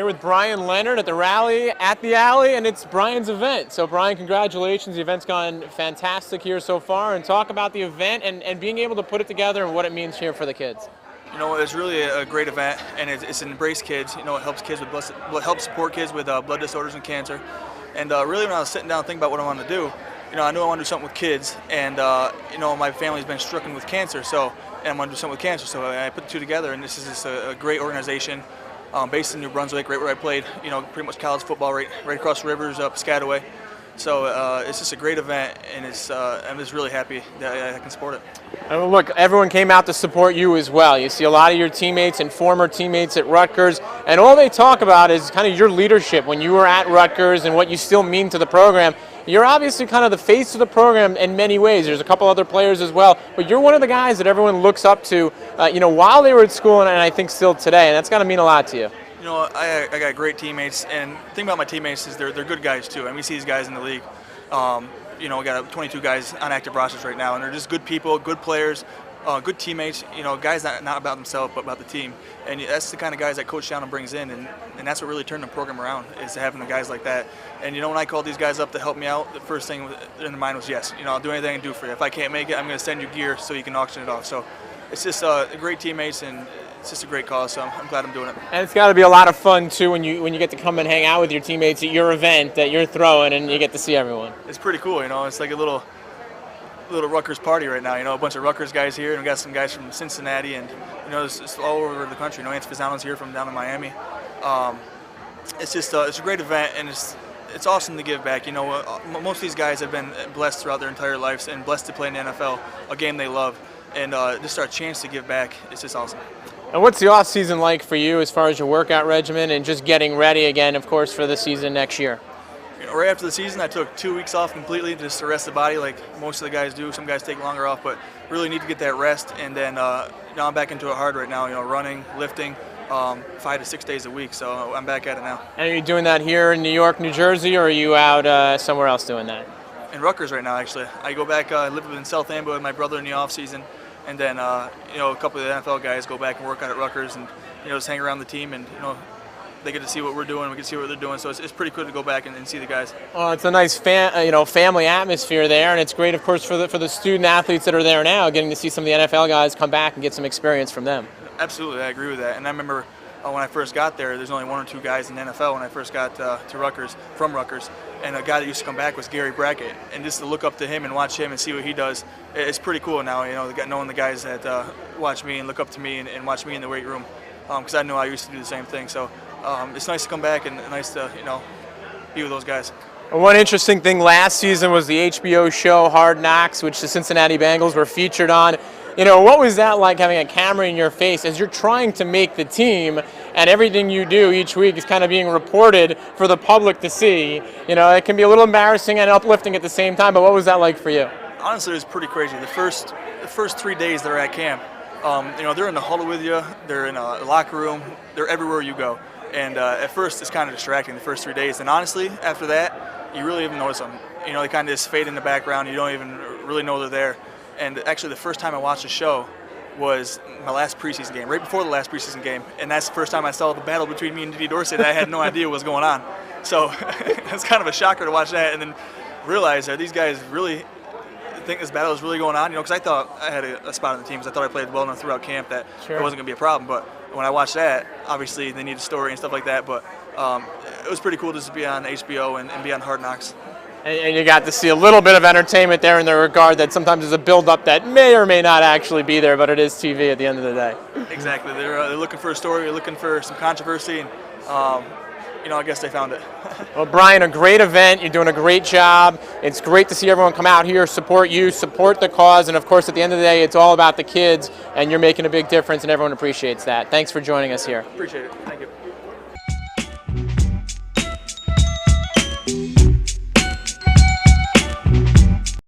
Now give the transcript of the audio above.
Here with Brian Leonard at the rally at the Alley, and it's Brian's event. So Brian, congratulations. The event's gone fantastic here so far, and talk about the event and being able to put it together and what it means here for the kids. You know, it's really a great event, and it's an embrace kids. You know, it helps kids with helps support kids with blood disorders and cancer. And really, when I was sitting down thinking about what I wanted to do, you know, I knew I wanted to do something with kids, and you know, my family's been stricken with cancer, and I wanted to do something with cancer. So I put the two together, and this is just a great organization. Based in New Brunswick, right where I played, you know, pretty much college football, right across the rivers, up Piscataway. So it's just a great event, and I'm just really happy that I can support it. And look, everyone came out to support you as well. You see a lot of your teammates and former teammates at Rutgers, and all they talk about is kind of your leadership when you were at Rutgers and what you still mean to the program. You're obviously kind of the face of the program in many ways. There's a couple other players as well, but you're one of the guys that everyone looks up to, you know, while they were at school and I think still today, and that's got to mean a lot to you. You know, I got great teammates, and the thing about my teammates is they're good guys too. And we see these guys in the league. You know, we got 22 guys on active rosters right now, and they're just good people, good players, good teammates. You know, guys not about themselves but about the team. And that's the kind of guys that Coach Shannon brings in, and that's what really turned the program around, is having the guys like that. And you know, when I called these guys up to help me out, the first thing in their mind was, yes, you know, I'll do anything I can do for you. If I can't make it, I'm going to send you gear so you can auction it off. So it's just great teammates, and it's just a great cause, so I'm glad I'm doing it. And it's got to be a lot of fun too when you get to come and hang out with your teammates at your event that you're throwing, and you get to see everyone. It's pretty cool, you know. It's like a little Rutgers party right now. You know, a bunch of Rutgers guys here, and we got some guys from Cincinnati, and you know, it's all over the country. You know, Anthony Fasano's here from down in Miami. It's just it's a great event, and it's awesome to give back. You know, most of these guys have been blessed throughout their entire lives and blessed to play in the NFL, a game they love, and just our chance to give back. It's just awesome. And what's the off season like for you as far as your workout regimen and just getting ready again, of course, for the season next year? You know, right after the season, I took 2 weeks off completely just to rest the body, like most of the guys do. Some guys take longer off, but really need to get that rest. And then now I'm back into it hard right now. You know, running, lifting, 5 to 6 days a week. So I'm back at it now. And are you doing that here in New York, New Jersey, or are you out somewhere else doing that? In Rutgers right now, actually. I go back. I live in South Amboy with my brother in the off season. And then, you know, a couple of the NFL guys go back and work out at Rutgers, and you know, just hang around the team, and you know, they get to see what we're doing, we get to see what they're doing. So it's pretty cool to go back and see the guys. Well, it's a nice family atmosphere there, and it's great, of course, for the student athletes that are there now, getting to see some of the NFL guys come back and get some experience from them. Absolutely, I agree with that. And I remember when I first got there's only 1 or 2 guys in the NFL when I first got to Rutgers, from Rutgers, and a guy that used to come back was Gary Brackett. And just to look up to him and watch him and see what he does, it's pretty cool now, you know, knowing the guys that watch me and look up to me and watch me in the weight room, because I know I used to do the same thing. So it's nice to come back and nice to, you know, be with those guys. One interesting thing last season was the HBO show Hard Knocks, which the Cincinnati Bengals were featured on. You know, what was that like, having a camera in your face as you're trying to make the team, and everything you do each week is kind of being reported for the public to see? You know, it can be a little embarrassing and uplifting at the same time, but what was that like for you? Honestly, it was pretty crazy. The first 3 days they're at camp, you know, they're in the huddle with you, they're in a locker room, they're everywhere you go. And at first it's kind of distracting the first 3 days, and honestly, after that, you really even notice them. You know, they kind of just fade in the background, you don't even really know they're there. And actually, the first time I watched the show was my last preseason game, right before the last preseason game. And that's the first time I saw the battle between me and Didi Dorsey that I had no idea what was going on. So it's kind of a shocker to watch that and then realize that these guys really think this battle is really going on. You know, because I thought I had a spot on the team, because I thought I played well enough throughout camp that it wasn't going to be a problem. But when I watched that, obviously they need a story and stuff like that. But it was pretty cool just to be on HBO and be on Hard Knocks. And you got to see a little bit of entertainment there in the regard that sometimes there's a build-up that may or may not actually be there, but it is TV at the end of the day. Exactly. They're looking for a story, they're looking for some controversy, and you know, I guess they found it. Well, Brian, a great event. You're doing a great job. It's great to see everyone come out here, support you, support the cause, and of course, at the end of the day, it's all about the kids, and you're making a big difference, and everyone appreciates that. Thanks for joining us here. Appreciate it. Thank you.